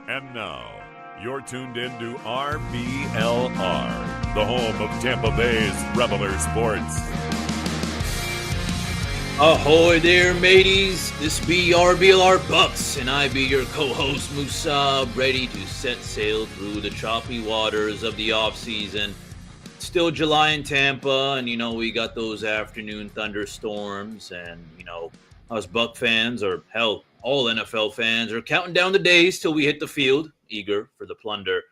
And now, you're tuned in to RBLR, the home of Tampa Bay's RBLR Sports. Ahoy there, mateys. This be RBLR Bucs, and I be your co-host, Musab, ready to set sail through the choppy waters of the off-season. Still July in Tampa, and, we got those afternoon thunderstorms, and, us Buck fans, or hell, all NFL fans, are counting down the days till we hit the field, eager for the plunder.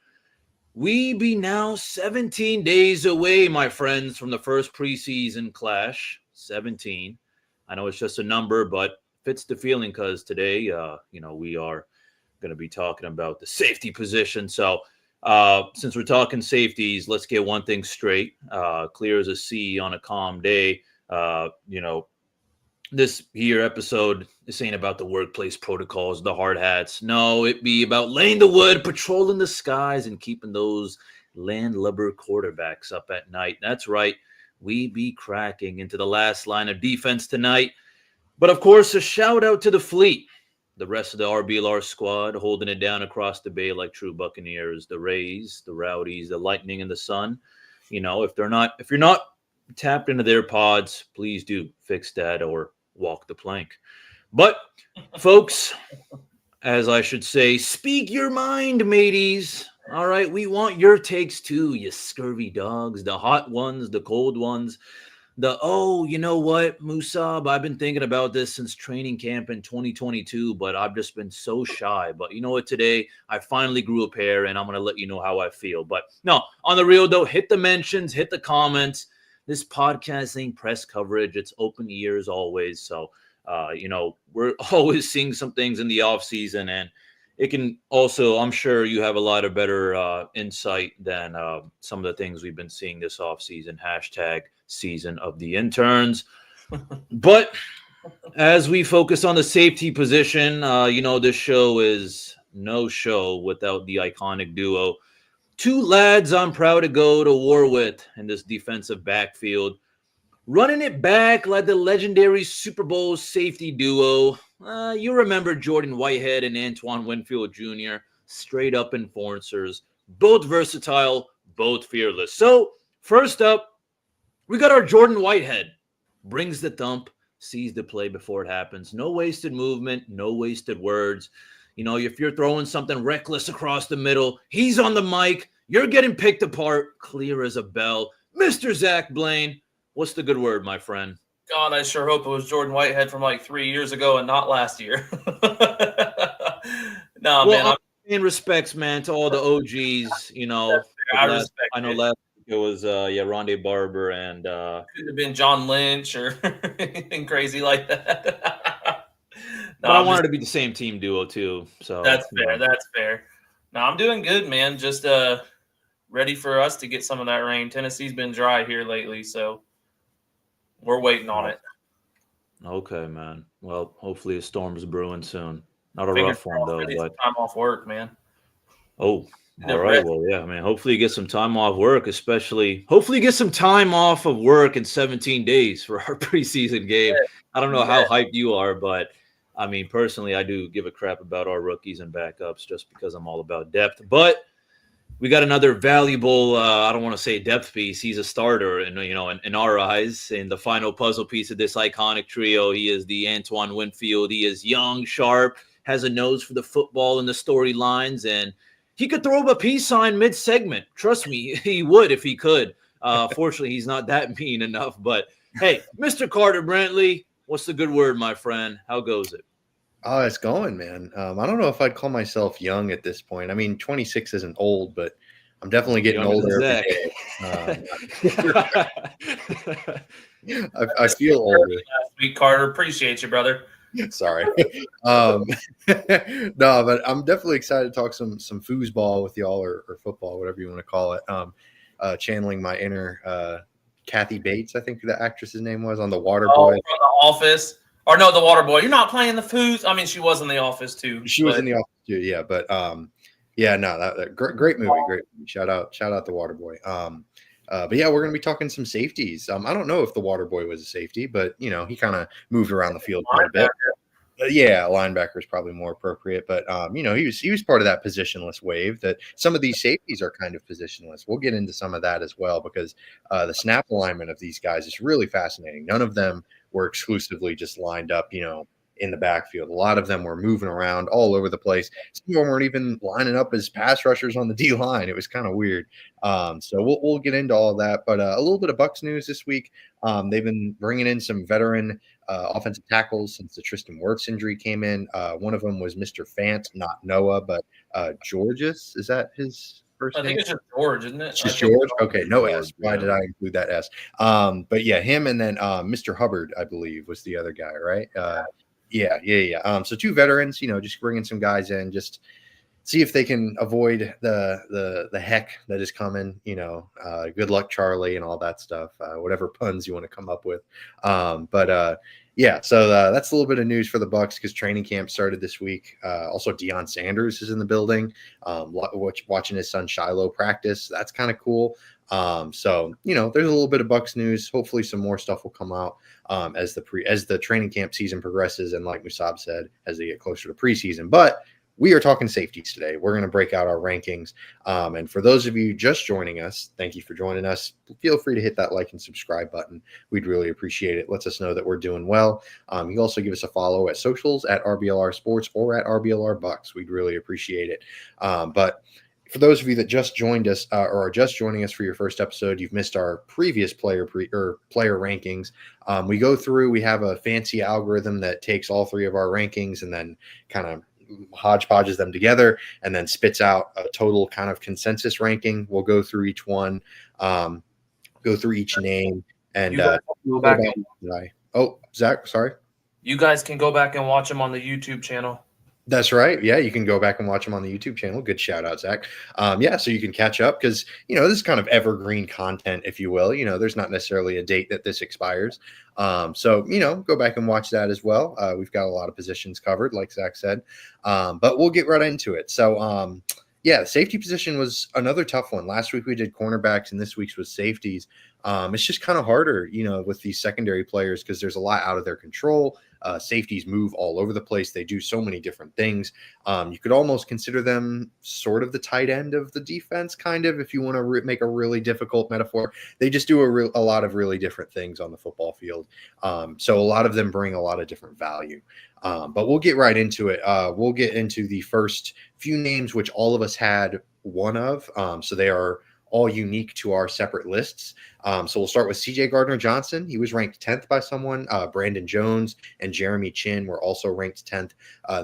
We be now 17 days away, my friends, from the first preseason clash. 17. I know it's just a number, but fits the feeling because today, we are going to be talking about the safety position. So since we're talking safeties, let's get one thing straight. Clear as a sea on a calm day. This here episode, this ain't about the workplace protocols, the hard hats. No, it be about laying the wood, patrolling the skies, and keeping those landlubber quarterbacks up at night. That's right. We be cracking into the last line of defense tonight. But, of course, a shout-out to the fleet. The rest of the RBLR squad holding it down across the bay like true Buccaneers. The Rays, the Rowdies, the Lightning, and the Sun. If you're not tapped into their pods, please do fix that or walk the plank. But, folks, as I should say, speak your mind, mateys. All right, we want your takes too, you scurvy dogs, the hot ones, the cold ones, you know what, Musab, I've been thinking about this since training camp in 2022, but I've just been so shy. But you know what, today I finally grew a pair, and I'm going to let you know how I feel. But no, on the real though, hit the mentions, hit the comments. This podcast ain't press coverage. It's open ears always. So, we're always seeing some things in the off season, and it can also, I'm sure you have a lot of better insight than some of the things we've been seeing this offseason. Hashtag season of the interns. But as we focus on the safety position, this show is no show without the iconic duo. Two lads I'm proud to go to war with in this defensive backfield. Running it back like the legendary Super Bowl safety duo. You remember Jordan Whitehead and Antoine Winfield Jr., straight up enforcers, both versatile, both fearless. So, first up, we got our Jordan Whitehead. Brings the thump, sees the play before it happens. No wasted movement, no wasted words. If you're throwing something reckless across the middle, he's on the mic. You're getting picked apart, clear as a bell. Mr. Zach Blaine, what's the good word, my friend? God, I sure hope it was Jordan Whitehead from like 3 years ago and not last year. Man. In respects, man, to all the OGs, I respect I know last week it was Rondé Barber and could have been John Lynch or anything crazy like that. But I wanted to be the same team duo too. So that's fair. That's fair. No, I'm doing good, man. Just ready for us to get some of that rain. Tennessee's been dry here lately, so we're waiting on it. Okay, man. Well, hopefully a storm's brewing soon. Not a rough one, though. But time off work, man. Oh, all right. Well, yeah, man. Hopefully you get some time off work, hopefully you get some time off of work in 17 days for our preseason game. Yeah. I don't know how hyped you are, but I mean, personally, I do give a crap about our rookies and backups just because I'm all about depth. But we got another valuable, I don't want to say depth piece. He's a starter, in our eyes, in the final puzzle piece of this iconic trio. He is the Antoine Winfield. He is young, sharp, has a nose for the football and the storylines, and he could throw up a peace sign mid-segment. Trust me, he would if he could. Fortunately, he's not that mean enough. But, hey, Mr. Carter Brantley, what's the good word, my friend? How goes it? Oh, it's going, man. I don't know if I'd call myself young at this point. I mean, 26 isn't old, but I'm definitely getting older every day. I feel older. Last week, Carter. Appreciate you, brother. Sorry. No, but I'm definitely excited to talk some foosball with y'all or football, whatever you want to call it. Channeling my inner Kathy Bates, I think the actress's name was, on The Waterboy. From The Office. Or no, The Waterboy. You're not playing the foos. I mean, she was in The Office too. She was in The Office too, yeah. But that great movie, great movie. Shout out The Waterboy. But yeah, we're going to be talking some safeties. I don't know if The Waterboy was a safety, but he kind of moved around the field quite a bit. Yeah, linebacker is probably more appropriate, but he was part of that positionless wave. That some of these safeties are kind of positionless. We'll get into some of that as well because the snap alignment of these guys is really fascinating. None of them were exclusively just lined up, in the backfield. A lot of them were moving around all over the place. Some of them weren't even lining up as pass rushers on the D line. It was kind of weird. So we'll get into all that, but a little bit of Bucs news this week. They've been bringing in some veteran offensive tackles since the Tristan Wirfs injury came in. One of them was Mr. Fant, not Noah, but Georges. Is that his first name? I think it's just George, isn't it? It's just George? Okay, no George, S. Why did I include that S? But yeah, him and then Mr. Hubbard, I believe, was the other guy, right? Yeah. So two veterans, just bringing some guys in, just see if they can avoid the heck that is coming. Good luck, Charlie, and all that stuff. Whatever puns you want to come up with. Yeah. So that's a little bit of news for the Bucs because training camp started this week. Also, Deion Sanders is in the building, watching his son Shiloh practice. That's kind of cool. So there's a little bit of Bucs news. Hopefully, some more stuff will come out as the training camp season progresses, and like Musab said, as they get closer to preseason. But we are talking safeties today. We're going to break out our rankings. And for those of you just joining us, thank you for joining us. Feel free to hit that like and subscribe button. We'd really appreciate it. Lets us know that we're doing well. You can also give us a follow at socials at RBLR Sports or at RBLR Bucs. We'd really appreciate it. But for those of you that just joined us or are just joining us for your first episode, you've missed our previous player rankings. We go through, we have a fancy algorithm that takes all three of our rankings and then kind of hodgepodges them together and then spits out a total kind of consensus ranking. We'll go through each one, go through each name, and Zach, sorry. You guys can go back and watch them on the YouTube channel. That's right. Yeah, you can go back and watch them on the YouTube channel. Good shout out, Zach. So you can catch up because, this is kind of evergreen content, if you will. There's not necessarily a date that this expires. Go back and watch that as well. We've got a lot of positions covered, like Zach said. But we'll get right into it. So, the safety position was another tough one. Last week we did cornerbacks and this week's was safeties. It's just kind of harder, with these secondary players because there's a lot out of their control. Safeties move all over the place. They do so many different things. You could almost consider them sort of the tight end of the defense, kind of, if you want to make a really difficult metaphor. They just do a lot of really different things on the football field. So a lot of them bring a lot of different value. But we'll get right into it. We'll get into the first few names, which all of us had one of. So they are all unique to our separate lists. So we'll start with CJ Gardner-Johnson. He was ranked 10th by someone. Brandon Jones and Jeremy Chin were also ranked 10th.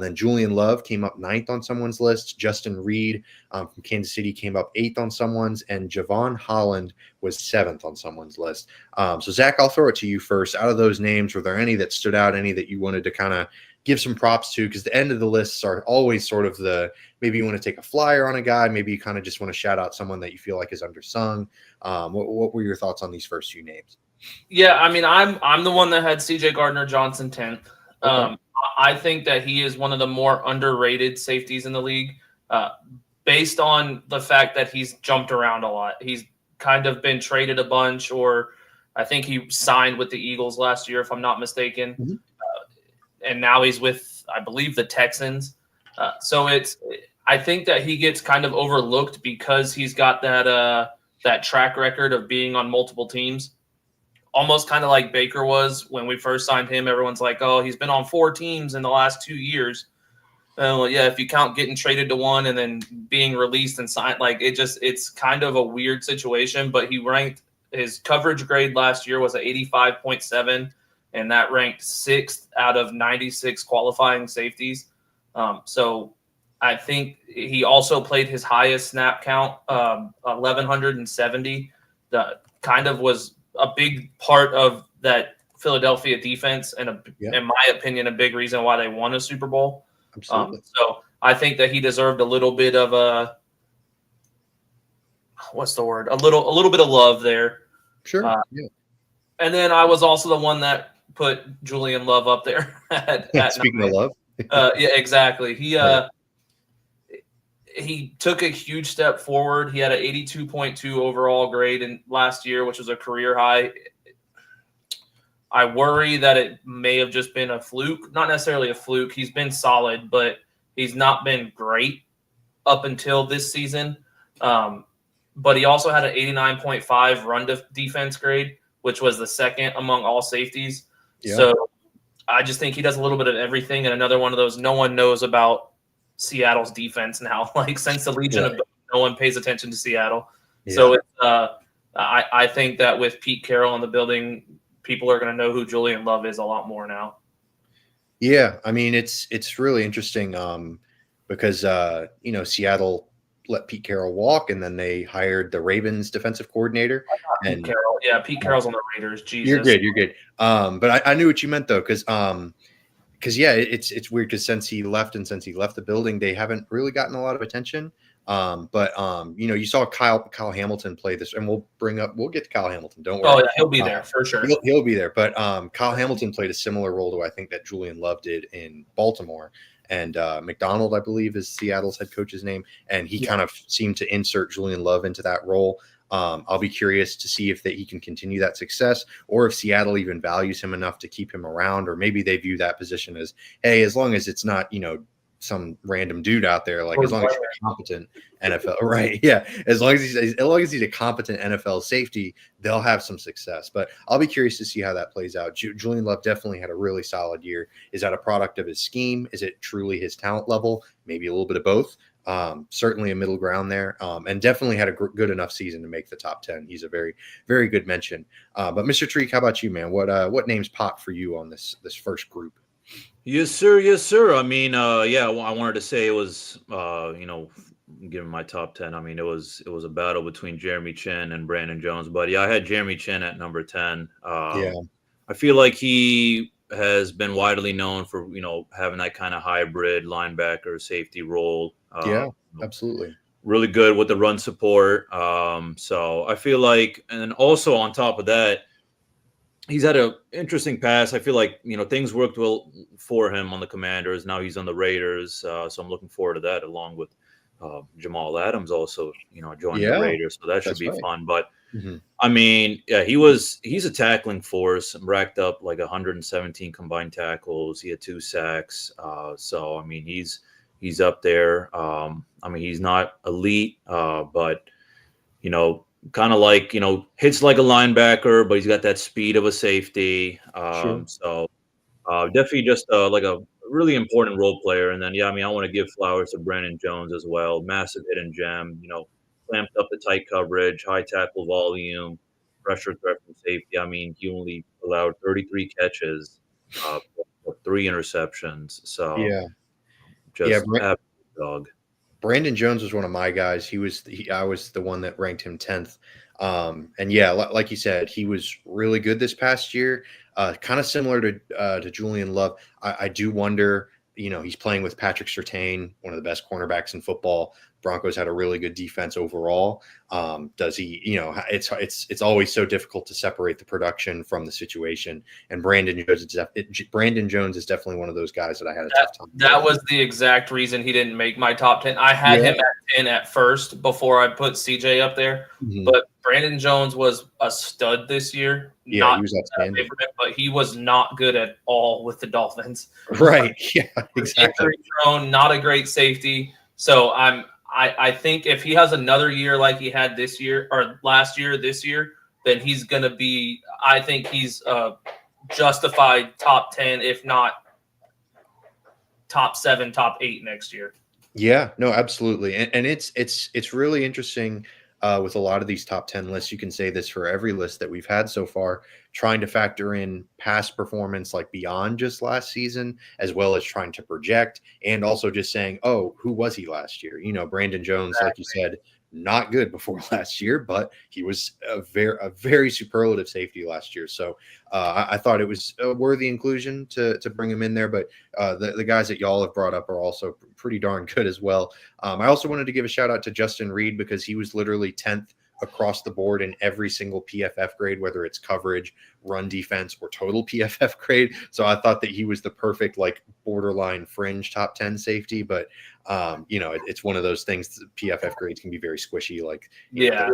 Then Julian Love came up 9th on someone's list. Justin Reed from Kansas City came up 8th on someone's. And Javon Holland was 7th on someone's list. So Zach, I'll throw it to you first. Out of those names, were there any that stood out, any that you wanted to kind of give some props to? Because the end of the lists are always sort of maybe you want to take a flyer on a guy. Maybe you kind of just want to shout out someone that you feel like is undersung. What were your thoughts on these first few names? Yeah, I mean, I'm the one that had CJ Gardner-Johnson 10th. Okay. I think that he is one of the more underrated safeties in the league based on the fact that he's jumped around a lot. He's kind of been traded a bunch, or I think he signed with the Eagles last year, if I'm not mistaken. Mm-hmm. And now he's with, I believe, the Texans. I think that he gets kind of overlooked because he's got that track record of being on multiple teams, almost kind of like Baker was when we first signed him. Everyone's like, oh, he's been on 4 teams in the last 2 years. If you count getting traded to one and then being released and signed, it's kind of a weird situation. But he ranked, his coverage grade last year was an 85.7. And that ranked 6th out of 96 qualifying safeties. So I think he also played his highest snap count, 1,170. That kind of was a big part of that Philadelphia defense, and in my opinion, a big reason why they won a Super Bowl. Absolutely. So I think that he deserved a little bit of a little bit of love there. Sure. And then I was also the one that put Julian Love up there. Speaking of love. Yeah, exactly. He took a huge step forward. He had an 82.2 overall grade in last year, which was a career high. I worry that it may have just been a fluke. Not necessarily a fluke. He's been solid, but he's not been great up until this season. But he also had an 89.5 run defense grade, which was the second among all safeties. Yeah. So I just think he does a little bit of everything. And another one of those, no one knows about Seattle's defense now. Like, since the Legion of no one pays attention to Seattle. Yeah. So I think that with Pete Carroll in the building, people are going to know who Julian Love is a lot more now. Yeah, I mean, it's really interesting because Seattle let Pete Carroll walk, and then they hired the Ravens defensive coordinator. And Pete Carroll. Yeah, Pete Carroll's on the Raiders. Jesus. You're good. But I knew what you meant though, because it's weird because since he left the building, they haven't really gotten a lot of attention. But you saw Kyle Hamilton play this, and we'll get to Kyle Hamilton. Don't worry. Oh yeah, he'll be there for sure. He'll be there. But Kyle Hamilton played a similar role to I think that Julian Love did in Baltimore. And McDonald, I believe, is Seattle's head coach's name, and he kind of seemed to insert Julian Love into that role. I'll be curious to see if he can continue that success, or if Seattle even values him enough to keep him around, or maybe they view that position as, hey, as long as it's not some random dude out there, like as long as you're a competent NFL, right? Yeah, as long as he's a competent NFL safety, they'll have some success. But I'll be curious to see how that plays out. Julian Love definitely had a really solid year. Is that a product of his scheme? Is it truly his talent level? Maybe a little bit of both. Certainly a middle ground there, and definitely had a good enough season to make the top 10. He's a very, very good mention. But Mr. Treek, how about you, man? What names pop for you on this first group? Yes, sir. I mean, I wanted to say it was, given my top 10, I mean, it was a battle between Jeremy Chin and Brandon Jones. But yeah, I had Jeremy Chin at number 10. I feel like he has been widely known for, having that kind of hybrid linebacker safety role. Absolutely. Really good with the run support. So I feel like, and also on top of that, he's had an interesting pass. I feel like, things worked well for him on the Commanders. Now he's on the Raiders. So I'm looking forward to that, along with Jamal Adams also, joining the Raiders. So that should be fun. But I mean, yeah, he's a tackling force, racked up like 117 combined tackles. He had 2 sacks. So, I mean, he's up there. I mean, he's not elite, but, kind of like, hits like a linebacker, but he's got that speed of a safety. Sure. So definitely just like a really important role player. And then, I mean, I want to give flowers to Brandon Jones as well. Massive hidden gem, clamped up the tight coverage, high tackle volume, pressure threat from safety. I mean, he only allowed 33 catches, 3 interceptions. So dog. Brandon Jones was one of my guys. I was the one that ranked him 10th. And yeah, like you said, he was really good this past year. Kind of similar to Julian Love. I do wonder, he's playing with Patrick Surtain, one of the best cornerbacks in football. Broncos had a really good defense overall. Does he, it's always so difficult to separate the production from the situation. And Brandon Jones is definitely one of those guys that I had a tough time. That was the exact reason he didn't make my top 10. I had him at 10 at first before I put CJ up there. But Brandon Jones was a stud this year. He was outstanding. But he was not good at all with the Dolphins. Right. Yeah, exactly. Injury prone, not a great safety. So I think if he has another year like he had this year or last year, this year, then he's going to be, I think he's justified top 10, if not top 7, top 8 next year. Yeah, no, absolutely. And it's really interesting with a lot of these top 10 lists. You can say this for every list that we've had so far, trying to factor in past performance like beyond just last season, as well as trying to project, and also just saying, oh, who was he last year? Brandon Jones, like you said, not good before last year, but he was a very superlative safety last year. So I thought it was a worthy inclusion to bring him in there. But the guys that y'all have brought up are also pretty darn good as well. I also wanted to give a shout out to Justin Reed, because he was literally 10th across the board in every single PFF grade, whether it's coverage, run defense, or total PFF grade. So I thought that he was the perfect, like, borderline fringe top 10 safety. But, it's one of those things. PFF grades can be very squishy. Like, they're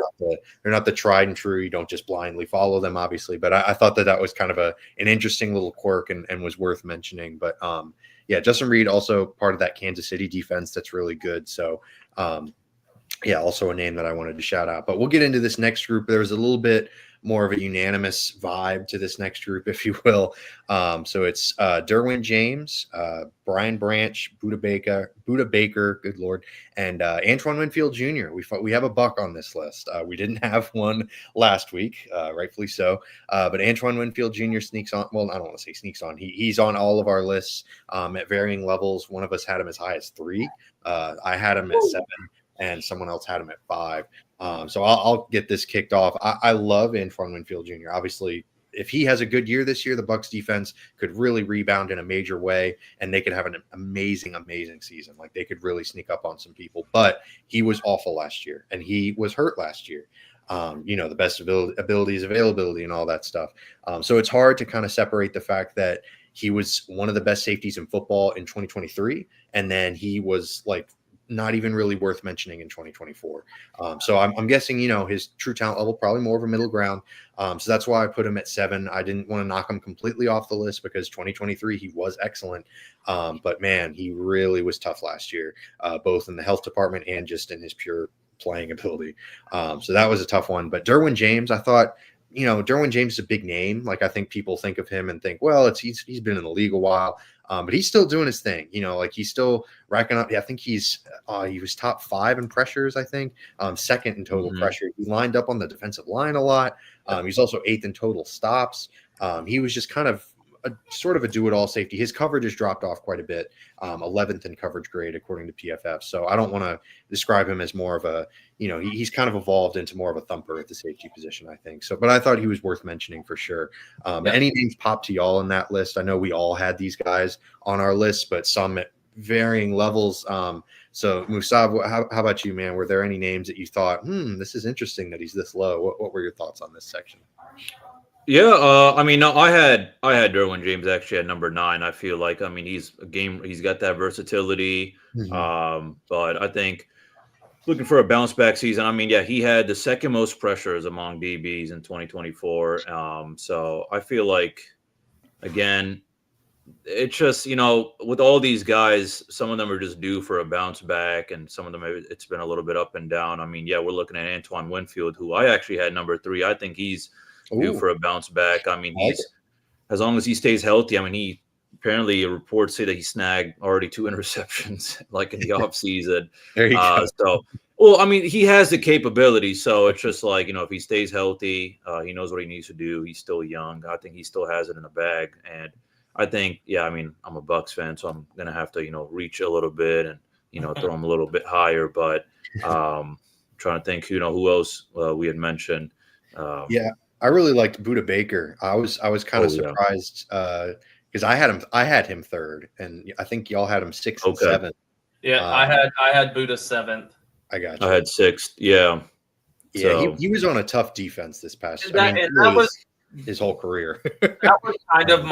not the tried and true. You don't just blindly follow them, obviously. But I thought that was kind of an interesting little quirk and was worth mentioning. But, Justin Reed, also part of that Kansas City defense that's really good. So, also a name that I wanted to shout out. But we'll get into this next group. There was a little bit more of a unanimous vibe to this next group, if you will. So it's Derwin James, Brian Branch, Buda Baker, good Lord, and Antoine Winfield Jr. We have a Buck on this list. We didn't have one last week, rightfully so. But Antoine Winfield Jr. sneaks on. Well, I don't want to say sneaks on. He's on all of our lists at varying levels. One of us had him as high as 3. I had him at 7. And someone else had him at 5. So I'll get this kicked off. I love Antoine Winfield Jr. Obviously, if he has a good year this year, the Bucs defense could really rebound in a major way, and they could have an amazing, amazing season. Like, they could really sneak up on some people. But he was awful last year, and he was hurt last year. The best abilities, availability, and all that stuff. So it's hard to kind of separate the fact that he was one of the best safeties in football in 2023, and then he was like not even really worth mentioning in 2024. So I'm guessing, his true talent level, probably more of a middle ground. So that's why I put him at 7. I didn't want to knock him completely off the list because 2023, he was excellent. But man, he really was tough last year, both in the health department and just in his pure playing ability. So that was a tough one. But Derwin James, I thought, Derwin James is a big name. Like, I think people think of him and think, well, he's been in the league a while. But he's still doing his thing, he's still racking up. I think he was top 5 in pressures, I think, 2nd in total pressure. He lined up on the defensive line a lot. He's also 8th in total stops. He was just kind of sort of a do-it-all safety. His coverage has dropped off quite a bit, 11th in coverage grade according to PFF. So I don't want to describe him as more of a, he's kind of evolved into more of a thumper at the safety position, I think. So, but I thought he was worth mentioning for sure. Any names pop to y'all in that list? I know we all had these guys on our list, but some at varying levels. So Musab, how about you, man? Were there any names that you thought, this is interesting that he's this low? What were your thoughts on this section? Yeah, I had Derwin James actually at number 9. I feel like, he's got that versatility. But I think looking for a bounce back season, he had the 2nd most pressures among DBs in 2024. So I feel like, again, it's just, with all these guys, some of them are just due for a bounce back, and some of them, it's been a little bit up and down. We're looking at Antoine Winfield, who I actually had number 3. I think he's due for a bounce back. He's, as long as he stays healthy. He apparently reports say that he snagged already 2 interceptions like in the offseason. There you go. So, he has the capability. So it's just like, if he stays healthy, he knows what he needs to do. He's still young. I think he still has it in the bag. And I think, I'm a Bucs fan, so I'm going to have to, reach a little bit and, throw him a little bit higher. But trying to think, who else we had mentioned. I really liked Buda Baker. I was kind of surprised because I had him 3rd, and I think y'all had him 6th and 7th. Yeah, I had Buda 7th. I got you. I had 6th. Yeah. Yeah, so. He was on a tough defense this past year. That was his whole career. That was kind of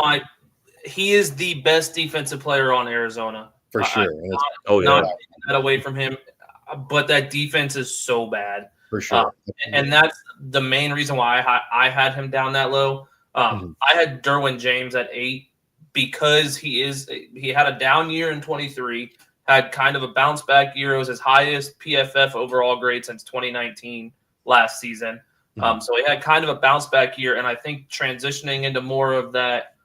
he is the best defensive player on Arizona. For sure. Not taking that away from him, but that defense is so bad. For sure. And that's the main reason why I had him down that low. I had Derwin James at 8 because he had a down year in 23, had kind of a bounce back year. It was his highest PFF overall grade since 2019 last season. So he had kind of a bounce back year, and I think transitioning into more of that,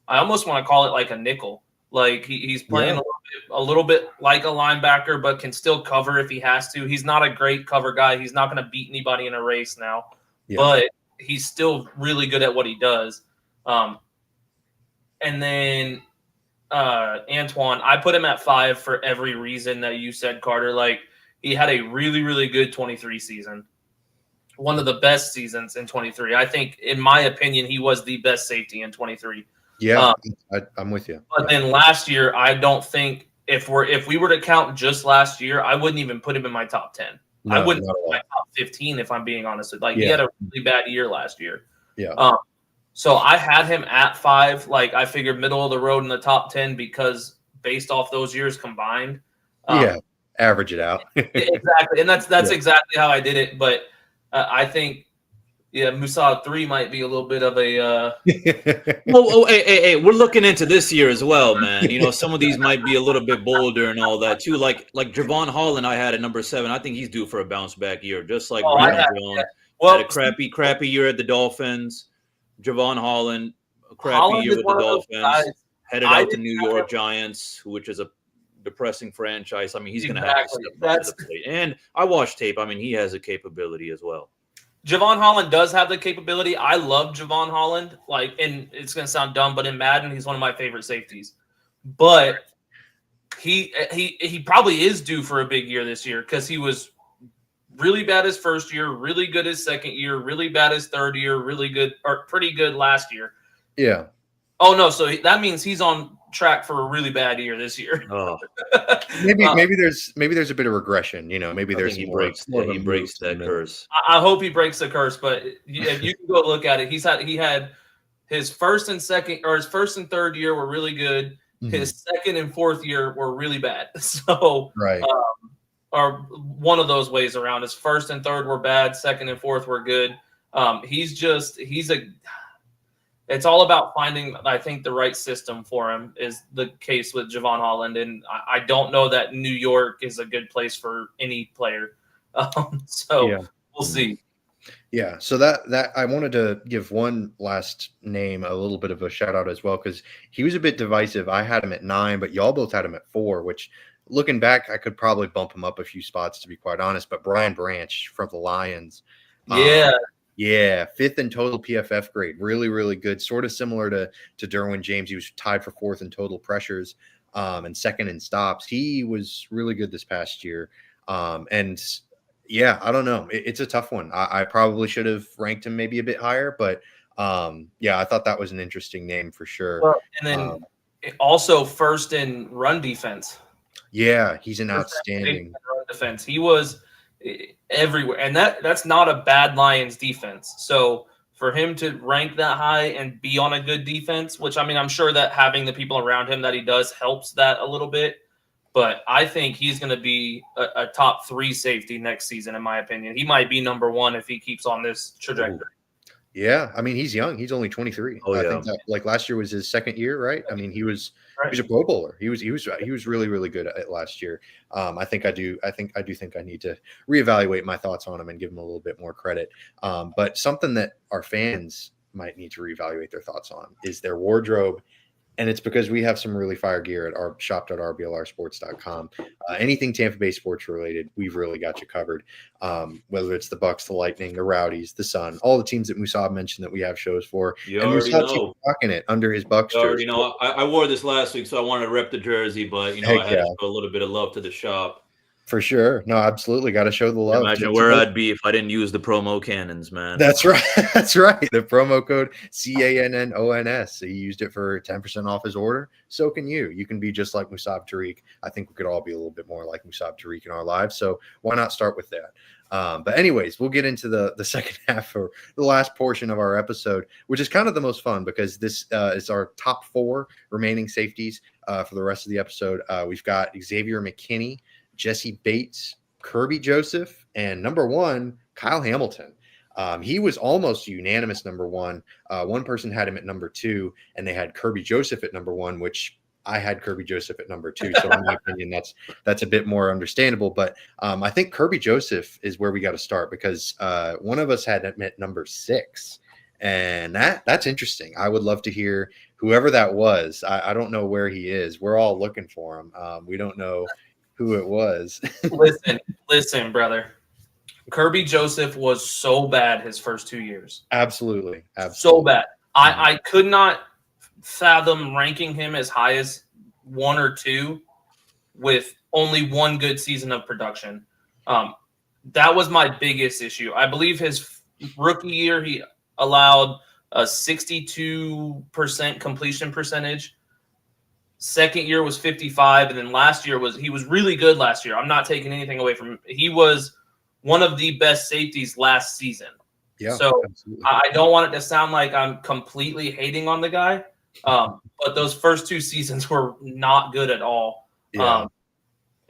I almost want to call it like a nickel. Like he's playing a little bit like a linebacker, but can still cover if he has to. He's not a great cover guy. He's not going to beat anybody in a race now, but he's still really good at what he does. And then Antoine, I put him at 5 for every reason that you said, Carter. Like, he had a really, really good 23 season. One of the best seasons in 23. I think, in my opinion, he was the best safety in 23. Yeah, I'm with you. But then last year, I don't think if we were to count just last year, I wouldn't even put him in my top 10. I wouldn't put my top 15 if I'm being honest. Like he had a really bad year last year. Yeah. So I had him at 5. Like I figured middle of the road in the top 10 because based off those years combined. Average it out. Exactly, and that's exactly how I did it. But I think Musa 3 might be a little bit of a. Hey, we're looking into this year as well, man. You know, some of these might be a little bit bolder and all that too. Like Javon Holland, I had at number 7. I think he's due for a bounce back year, just like Brandon Jones had a crappy year at the Dolphins. Javon Holland, a crappy year with the Dolphins, headed out to New York Giants, which is a depressing franchise. I mean, he's going to have to step up to the plate. And I watched tape. I mean, he has a capability as well. Javon Holland does have the capability. I love Javon Holland. Like, and it's going to sound dumb, but in Madden, he's one of my favorite safeties. But he probably is due for a big year this year because he was really bad his first year, really good his second year, really bad his third year, really good or pretty good last year. Yeah. Oh no, so that means he's on track for a really bad year this year. Oh. maybe there's a bit of regression. You know, maybe there's he breaks that curse. I hope he breaks the curse, but if you can go look at it, he had his first and third year were really good. Mm-hmm. His second and fourth year were really bad. So right. Or one of those ways around. His first and third were bad. Second and fourth were good. It's all about finding, I think, the right system for him is the case with Javon Holland. And I don't know that New York is a good place for any player. We'll see. Yeah. So that I wanted to give one last name a little bit of a shout out as well, because he was a bit divisive. I had him at 9, but y'all both had him at 4, which looking back, I could probably bump him up a few spots, to be quite honest. But Brian Branch from the Lions. Yeah, 5th in total PFF grade. Really, really good. Sort of similar to Derwin James. He was tied for 4th in total pressures and 2nd in stops. He was really good this past year. And yeah, I don't know. It's a tough one. I probably should have ranked him maybe a bit higher, but yeah, I thought that was an interesting name for sure. Well, and then also 1st in run defense. Yeah, he's an outstanding run defense. He was everywhere, and that's not a bad Lions defense. So for him to rank that high and be on a good defense, which I mean, I'm sure that having the people around him that he does helps that a little bit. But I think he's going to be a top 3 safety next season, in my opinion. He might be number 1 if he keeps on this trajectory. Yeah, I mean, he's young. He's only 23. I think that, like, last year was his 2nd year, right? I mean, he was a Pro Bowler. He was really, really good at last year. I think I do think I need to reevaluate my thoughts on him and give him a little bit more credit. But something that our fans might need to reevaluate their thoughts on is their wardrobe. And it's because we have some really fire gear at our shop.rblrsports.com. Anything Tampa Bay sports related, we've really got you covered. Whether it's the Bucs, the Lightning, the Rowdies, the Sun, all the teams that Musab mentioned that we have shows for. And Musab keeps rocking it under his Bucs jersey. I wore this last week, so I wanted to rep the jersey, but I had to show a little bit of love to the shop. For sure. No, absolutely. Got to show the love. Imagine where I'd be if I didn't use the promo cannons, man. That's right. That's right. The promo code CANNONS. He used it for 10% off his order. So can you. You can be just like Musab Tariq. I think we could all be a little bit more like Musab Tariq in our lives. So why not start with that? But anyways, we'll get into the second half or the last portion of our episode, which is kind of the most fun because this is our top 4 remaining safeties for the rest of the episode. We've got Xavier McKinney, Jesse Bates, Kirby Joseph, and number 1, Kyle Hamilton. He was almost unanimous number 1. One person had him at number 2, and they had Kirby Joseph at number 1, which I had Kirby Joseph at number 2. So in my opinion, that's a bit more understandable. But I think Kirby Joseph is where we got to start because one of us had him at number 6. And that's interesting. I would love to hear whoever that was. I don't know where he is. We're all looking for him. We don't know who it was. listen, brother. Kirby Joseph was so bad his first 2 years. Absolutely. So bad. I could not fathom ranking him as high as 1 or 2 with only 1 good season of production. That was my biggest issue. I believe his rookie year, he allowed a 62% completion percentage. Second year was 55, and then last year he was really good last year. I'm not taking anything away from him. He was one of the best safeties last season. Yeah. So absolutely. I don't want it to sound like I'm completely hating on the guy, but those first 2 seasons were not good at all. Yeah.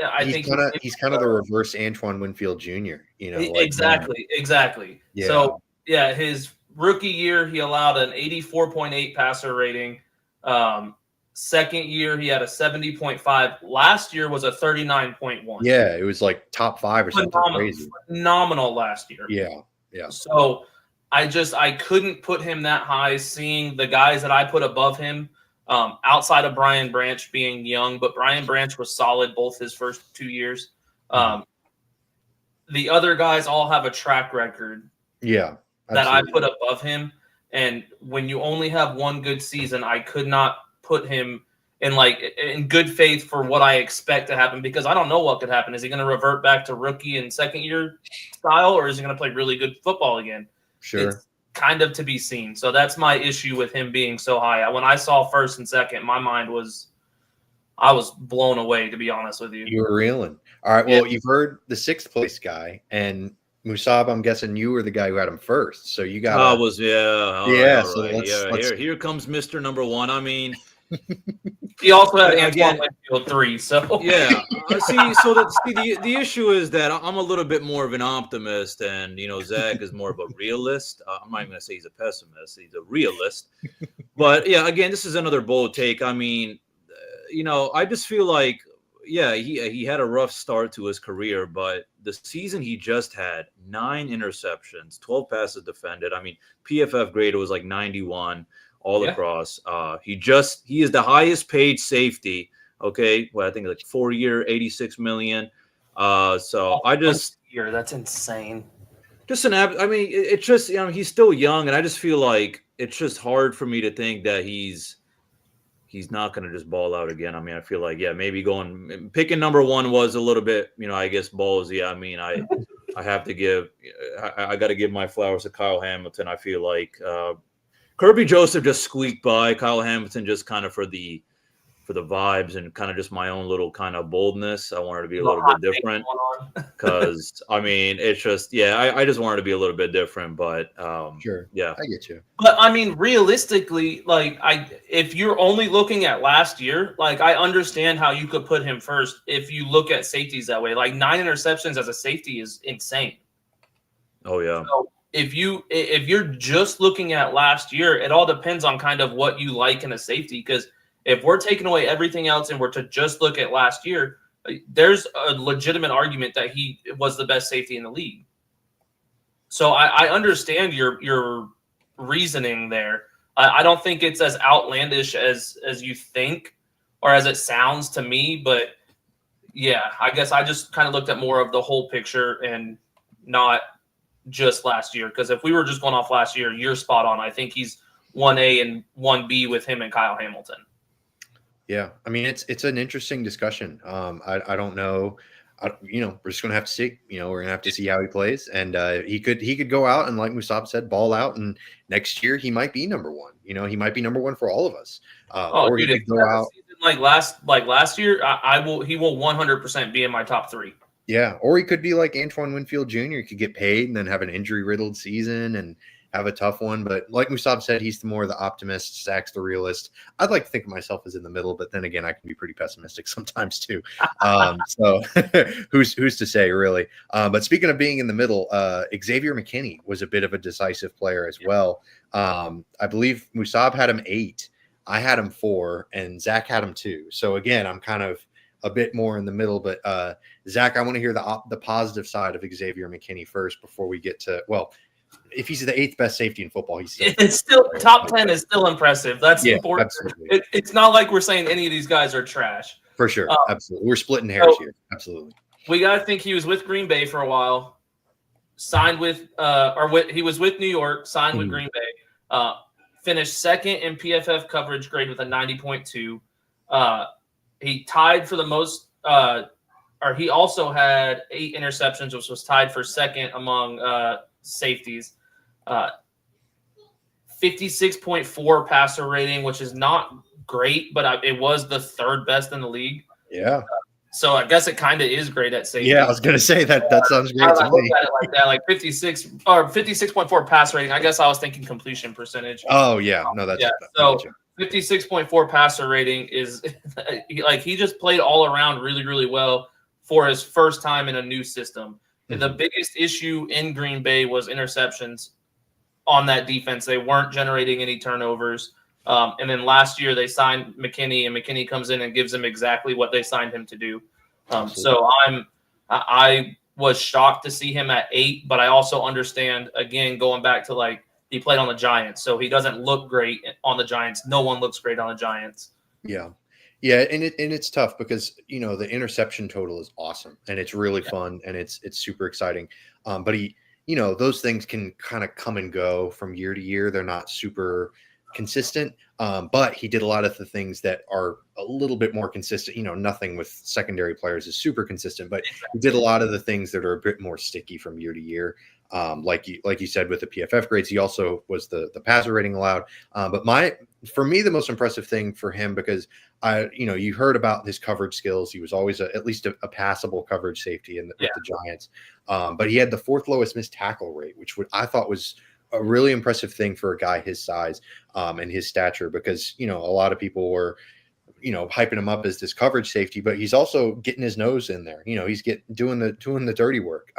I he's think kind of the reverse Antoine Winfield Jr. Exactly. Yeah. So yeah, his rookie year he allowed an 84.8 passer rating. Second year he had a 70.5. Last year was a 39.1. Yeah, it was like top 5 or something crazy. Phenomenal last year. Yeah. So I couldn't put him that high, seeing the guys that I put above him, outside of Brian Branch being young, but Brian Branch was solid both his first 2 years. The other guys all have a track record that I put above him. And when you only have one good season, I could not put him in good faith for what I expect to happen, because I don't know what could happen. Is he going to revert back to rookie and second year style, or is he going to play really good football again? Sure. It's kind of to be seen. So that's my issue with him being so high. When I saw first and second, my mind I was blown away, to be honest with you. You were reeling. All right. Well, you've heard the 6th place guy, and Musab, I'm guessing you were the guy who had him first. So you got. Here comes Mr. Number 1. I mean, he also had Antoine Winfield 3. So yeah. The issue is that I'm a little bit more of an optimist, and Zach is more of a realist. I'm not even gonna say he's a pessimist; he's a realist. But yeah, again, this is another bold take. I mean, I just feel like, he had a rough start to his career, but the season he just had, 9 interceptions, 12 passes defended. I mean, PFF grade was like 91 all across. He is the highest paid safety. Okay. Well, I think like 4-year, $86 million. That's insane. It's just, he's still young, and I just feel like it's just hard for me to think that he's not going to just ball out again. I mean, I feel like, maybe picking number 1 was a little bit, I guess ballsy. I mean, I have to I got to give my flowers to Kyle Hamilton. I feel like Kirby Joseph just squeaked by. Kyle Hamilton just kind of for the vibes and kind of just my own little kind of boldness. I wanted to be a little bit different because, I mean, it's just, I just wanted to be a little bit different, but sure. Yeah, I get you. But I mean, realistically, if you're only looking at last year, I understand how you could put him first if you look at safeties that way. 9 interceptions as a safety is insane. Oh yeah. So if you're just looking at last year, it all depends on kind of what you like in a safety, because if we're taking away everything else and we're to just look at last year, there's a legitimate argument that he was the best safety in the league. So I understand your reasoning there. I don't think it's as outlandish as you think or as it sounds to me, but I guess I just kind of looked at more of the whole picture and not just last year. Because if we were just going off last year, you're spot on. I think he's 1A and 1B with him and Kyle Hamilton. Yeah, I mean, it's an interesting discussion. I don't know. We're just gonna have to see. We're gonna have to see how he plays, and he could go out and, like Musab said, ball out, and next year he might be number 1. He might be number 1 for all of us. Or he could go out like last year. He will 100% be in my top 3. Yeah, or he could be like Antoine Winfield Jr. He could get paid and then have an injury-riddled season and have a tough one. But like Musab said, he's the optimist. Zach's the realist. I'd like to think of myself as in the middle, but then again, I can be pretty pessimistic sometimes too. So who's to say, really? But speaking of being in the middle, Xavier McKinney was a bit of a decisive player as well. I believe Musab had him 8. I had him 4, and Zach had him 2. So again, I'm kind of a bit more in the middle. But Zach, I want to hear the positive side of Xavier McKinney first before we get to, well, if he's the 8th best safety in football, it's still top 10 is still impressive. That's important. Absolutely. It's not like we're saying any of these guys are trash. For sure. Absolutely. We're splitting hairs here. Absolutely. We got to think he was with Green Bay for a while, signed with he was with New York, signed with Green Bay, finished second in PFF coverage grade with a 90.2. He tied for the most, or he also had 8 interceptions, which was tied for second among safeties. 56.4 passer rating, which is not great, but it was the 3rd best in the league. Yeah. So I guess it kind of is great at safety. Yeah, I was going to say that. That sounds great to look me. at it like that, like 56 or 56.4 pass rating. I guess I was thinking completion percentage. Oh yeah, no, that's So 56.4 passer rating is like he just played all around really, really well for his first time in a new system. And the biggest issue in Green Bay was interceptions on that defense. They weren't generating any turnovers. And then last year they signed McKinney, and McKinney comes in and gives him exactly what they signed him to do. So I was shocked to see him at 8, but I also understand, again, going back to like he played on the Giants, so he doesn't look great on the Giants. No one looks great on the Giants. Yeah, and it's tough because the interception total is awesome and it's really fun and it's super exciting. But those things can kind of come and go from year to year. They're not super consistent, but he did a lot of the things that are a little bit more consistent. Nothing with secondary players is super consistent, but he did a lot of the things that are a bit more sticky from year to year. Like you said with the PFF grades, he also was the passer rating allowed. But for me, the most impressive thing for him, because you heard about his coverage skills. He was always at least a passable coverage safety with the Giants. But he had the 4th lowest missed tackle rate, which I thought was a really impressive thing for a guy his size and his stature, because a lot of people were hyping him up as this coverage safety, but he's also getting his nose in there. He's doing the dirty work.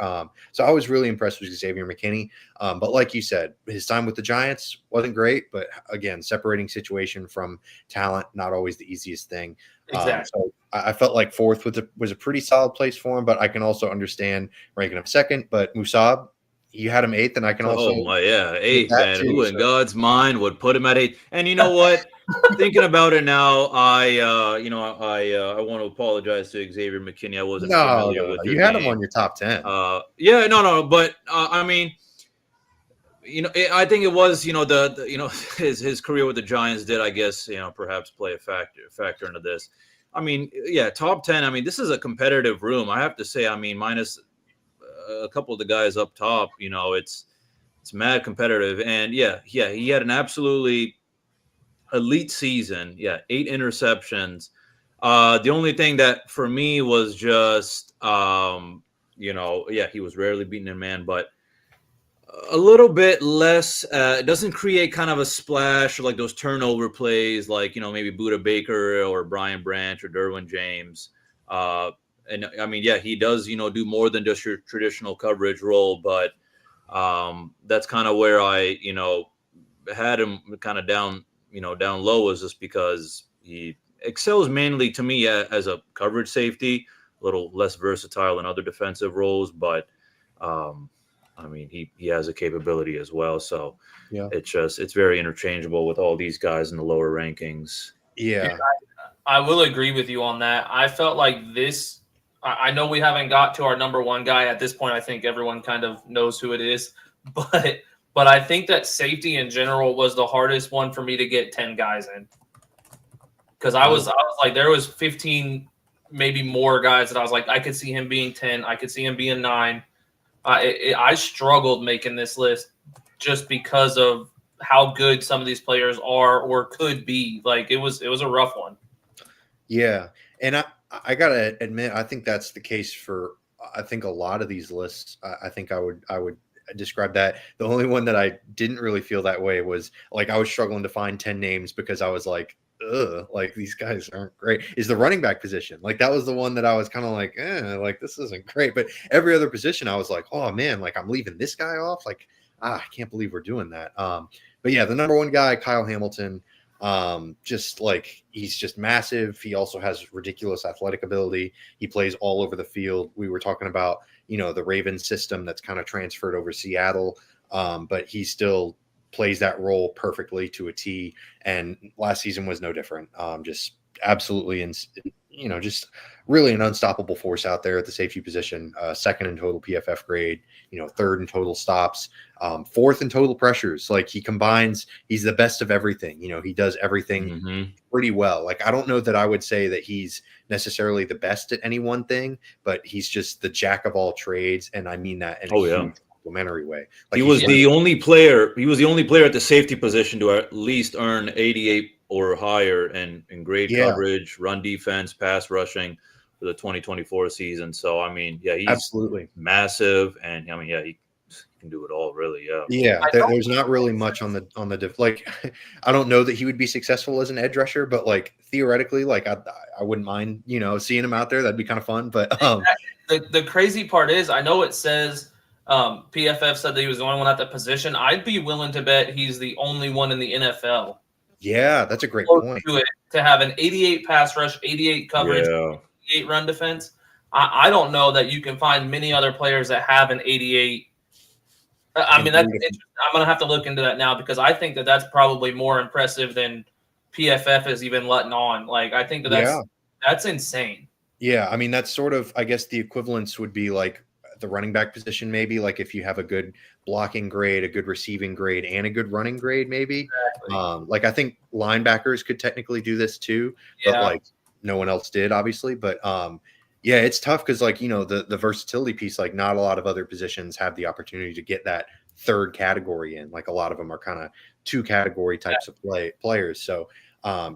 So I was really impressed with Xavier McKinney. But like you said, his time with the Giants wasn't great, but again, separating situation from talent, not always the easiest thing. Exactly. So I felt like 4th was a pretty solid place for him, but I can also understand ranking him 2nd. But Musab, you had him 8th, and I can also 8th, man. Who in God's mind would put him at 8? And you know what? Thinking about it now, I want to apologize to Xavier McKinney. I wasn't familiar with you had him on your top 10. But I mean, I think it was his career with the Giants did, I guess, perhaps play a factor into this. I mean, top 10. I mean, this is a competitive room. I have to say, I mean, minus a couple of the guys up top, it's mad competitive. And he had an absolutely elite season. 8 interceptions. The only thing that for me was just, he was rarely beaten in man, but a little bit less. It doesn't create kind of a splash like those turnover plays, like maybe Budda Baker or Brian Branch or Derwin James. And I mean, he does, do more than just your traditional coverage role, but that's kind of where I, had him kind of down low, was just because he excels mainly to me as a coverage safety, a little less versatile in other defensive roles, but I mean, he has a capability as well. So it's very interchangeable with all these guys in the lower rankings. Yeah. I will agree with you on that. I felt like I know we haven't got to our number 1 guy at this point. I think everyone kind of knows who it is, but I think that safety in general was the hardest one for me to get 10 guys in, because I was like, there was 15, maybe more guys that I was like, I could see him being 10. I could see him being 9. I struggled making this list just because of how good some of these players are or could be. Like it was a rough one. Yeah. And I gotta admit, I think that's the case for, I think a lot of these lists. I think I would describe that. The only one that I didn't really feel that way was like, I was struggling to find 10 names because I was like, like these guys aren't great, is the running back position. Like that was the one that I was kind of like, like this isn't great. But every other position I was like, oh man, like I'm leaving this guy off. Like, I can't believe we're doing that. But the number 1 guy, Kyle Hamilton, just like, he's just massive. He also has ridiculous athletic ability. He plays all over the field. We were talking about, the Ravens system that's kind of transferred over Seattle. But he still plays that role perfectly to a T. And last season was no different. Just absolutely, just really an unstoppable force out there at the safety position. 2nd in total PFF grade, 3rd in total stops, 4th in total pressures. Like he's the best of everything. He does everything pretty well. Like, I don't know that I would say that he's necessarily the best at any one thing, but he's just the jack of all trades. And I mean that in a huge complimentary way. Like, he was the only player at the safety position to at least earn 88 or higher in grade coverage, run defense, pass rushing, for the 2024 season. So, I mean, yeah, he's Absolutely massive. And, I mean, yeah, he can do it all, really. Yeah. Yeah, there's not really much on the like. I don't know that he would be successful as an edge rusher, but like theoretically, like I wouldn't mind seeing him out there. That'd be kind of fun. But the crazy part is, I know it says PFF said that he was the only one at the position. I'd be willing to bet he's the only one in the NFL. Yeah, that's a great point. To have an 88 pass rush, 88 coverage, 88 run defense. I don't know that you can find many other players that have an 88. I mean, that's interesting. I'm going to have to look into that now because I think that that's probably more impressive than PFF is even letting on. Like, I think that's insane. Yeah, I mean, that's sort of, I guess the equivalence would be like the running back position, maybe like if you have a good blocking grade, a good receiving grade, and a good running grade, maybe. Exactly. Like I think linebackers could technically do this too, but like no one else did, obviously. But yeah, it's tough because like the versatility piece, like not a lot of other positions have the opportunity to get that third category in. Like a lot of them are kind of two category types of players. So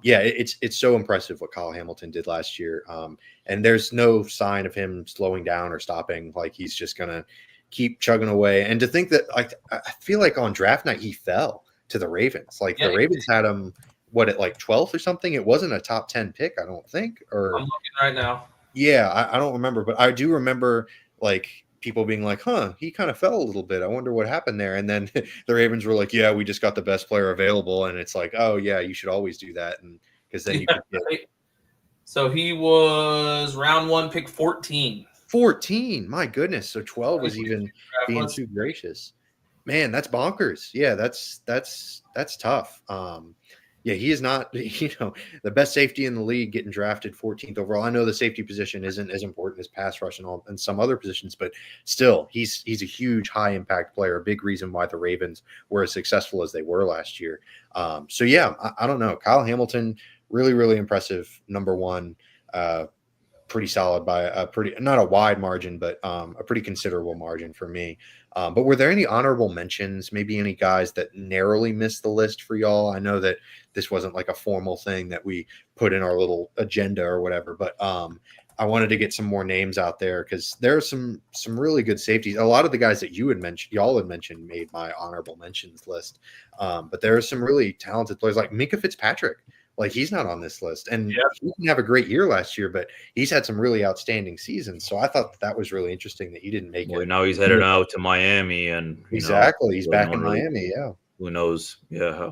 yeah, it's so impressive what Kyle Hamilton did last year. And there's no sign of him slowing down or stopping. Like he's just gonna keep chugging away. And to think that, like, I feel like on draft night he fell to the Ravens. Like the Ravens had him at like 12th or something. It wasn't a top 10 pick, I don't think. Or I'm looking right now. Yeah, I don't remember, but I do remember like people being like, he kind of fell a little bit. I wonder what happened there. And then the Ravens were like, yeah, we just got the best player available. And it's like, oh yeah, you should always do that. And because then you could get. So he was round 1, pick 14. 14, my goodness. So 12 was even being too gracious. Man, that's bonkers. Yeah, that's tough. Yeah, he is not, the best safety in the league getting drafted 14th overall. I know the safety position isn't as important as pass rush and some other positions, but still, he's a huge high impact player. A big reason why the Ravens were as successful as they were last year. So yeah, I don't know. Kyle Hamilton, really, really impressive. Number one, pretty solid by not a wide margin, but a pretty considerable margin for me. But were there any honorable mentions, maybe any guys that narrowly missed the list for y'all? I know that this wasn't like a formal thing that we put in our little agenda or whatever, but I wanted to get some more names out there because there are some really good safeties. A lot of the guys that y'all had mentioned made my honorable mentions list. But there are some really talented players like Minka Fitzpatrick. Like he's not on this list, and he didn't have a great year last year, but he's had some really outstanding seasons. So I thought that was really interesting that he didn't make it. Now he's headed out to Miami, and exactly, he's back in Miami. Yeah, who knows? Yeah,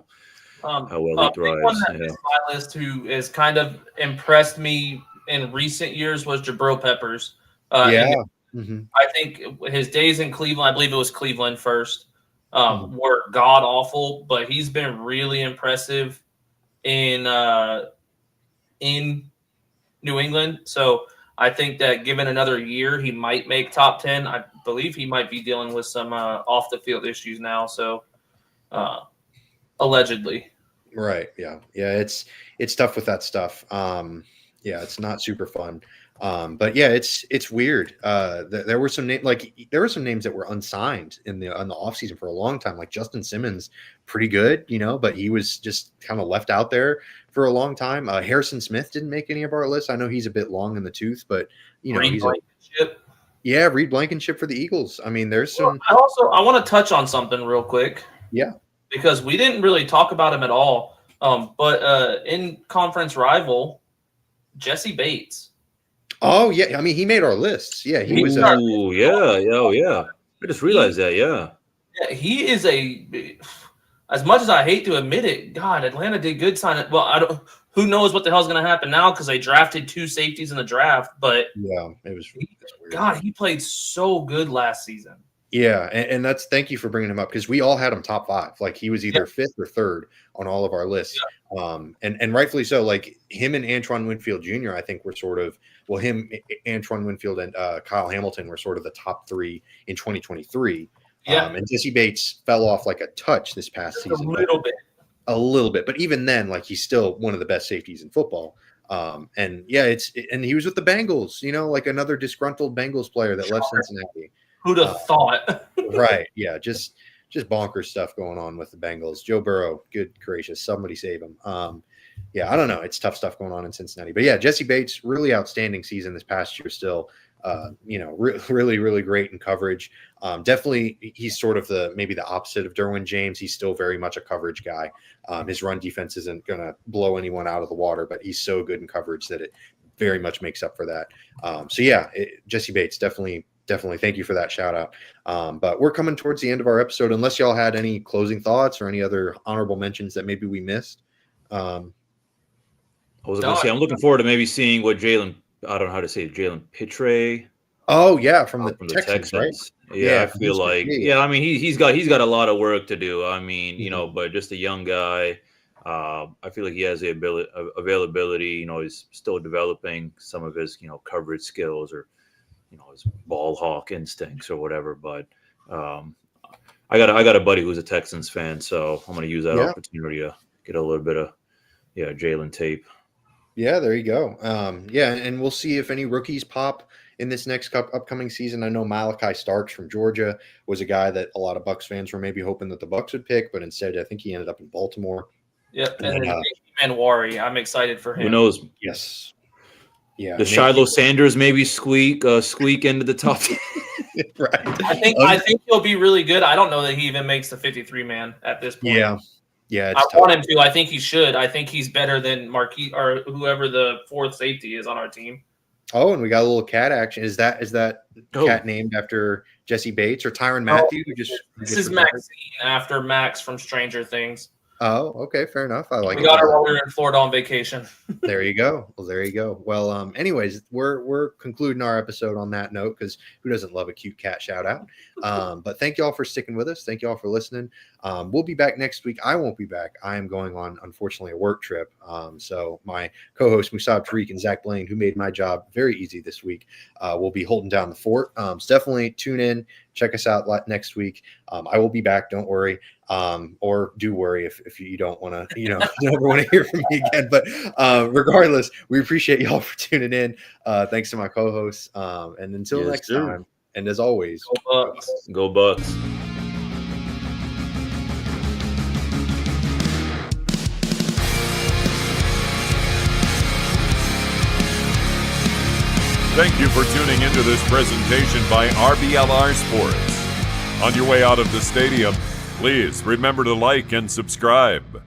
how well he thrives. One that missed my list who has kind of impressed me in recent years was Jabril Peppers. I think his days in Cleveland, I believe it was Cleveland first, were god awful, but he's been really impressive in New England. So I think that given another year, he might make top 10. I believe he might be dealing with some off the field issues now. So allegedly. Right. Yeah. Yeah. It's tough with that stuff. Yeah, it's not super fun. But yeah, it's weird. There were some names that were unsigned on the offseason for a long time, like Justin Simmons, pretty good, but he was just kind of left out there for a long time. Harrison Smith didn't make any of our lists. I know he's a bit long in the tooth, but Reed Blankenship for the Eagles. I mean, there's some. I want to touch on something real quick. Yeah, because we didn't really talk about him at all. But in conference rival, Jesse Bates. Oh yeah, I mean he made our lists. Yeah, he was. Yeah. I just realized that. Yeah, he is as much as I hate to admit it, God, Atlanta did good sign it. Well, who knows what the hell's going to happen now because they drafted 2 safeties in the draft. But yeah, it was weird. God, he played so good last season. Yeah, and that's thank you for bringing him up because we all had him top 5. Like he was either 5th or 3rd on all of our lists, and rightfully so. Like him and Antoine Winfield Jr. I think were sort of Antoine Winfield and Kyle Hamilton were sort of the top 3 in 2023. Yeah, and Jesse Bates fell off like a touch this past season, a little bit, but even then, like he's still one of the best safeties in football. And yeah, and he was with the Bengals, like another disgruntled Bengals player that left Cincinnati. Who'd have thought? Right. Yeah. Just bonkers stuff going on with the Bengals. Joe Burrow, good gracious, somebody save him. yeah, I don't know. It's tough stuff going on in Cincinnati. But yeah, Jesse Bates, really outstanding season this past year still. Really, really great in coverage. Definitely, he's sort of maybe the opposite of Derwin James. He's still very much a coverage guy. His run defense isn't going to blow anyone out of the water, but he's so good in coverage that it very much makes up for that. Jesse Bates, definitely thank you for that shout out. But we're coming towards the end of our episode. Unless y'all had any closing thoughts or any other honorable mentions that maybe we missed. I was going to say, I'm looking forward to maybe seeing what Jalen Pitre. Oh yeah, from the Texans, right? Yeah, I feel like I mean he's got a lot of work to do. I mean, but just a young guy. I feel like he has the availability. He's still developing some of his coverage skills or his ball hawk instincts or whatever. But I got a buddy who's a Texans fan, so I'm going to use that opportunity to get a little bit of Jalen tape. Yeah, there you go. And we'll see if any rookies pop in this next upcoming season. I know Malachi Starks from Georgia was a guy that a lot of Bucs fans were maybe hoping that the Bucs would pick, but instead I think he ended up in Baltimore. Yep, and Wari, I'm excited for him. Who knows? Yes. Yeah. Does Shiloh Sanders maybe squeak into the top? Right. I think he'll be really good. I don't know that he even makes the 53-man at this point. Yeah, I want him to. I think he should. I think he's better than Marquis or whoever the fourth safety is on our team. Oh, and we got a little cat action. Is that cat named after Jesse Bates or Tyrann Mathieu? This is Maxine after Max from Stranger Things. Oh, okay, fair enough. I like it. We got her while we were in Florida on vacation. There you go. Well, anyways, we're concluding our episode on that note because who doesn't love a cute cat shout out? But thank y'all for sticking with us. Thank y'all for listening. We'll be back next week. I won't be back. I am going on, unfortunately, a work trip. So my co-host Musab Tariq and Zach Blaine, who made my job very easy this week, will be holding down the fort. So definitely tune in. Check us out next week. I will be back. Don't worry. Or do worry if you don't want to, never want to hear from me again. But regardless, we appreciate y'all for tuning in. Thanks to my co-hosts. And until next time, and as always, Go Bucs. Go Bucs. Thank you for tuning into this presentation by RBLR Sports. On your way out of the stadium, please remember to like and subscribe.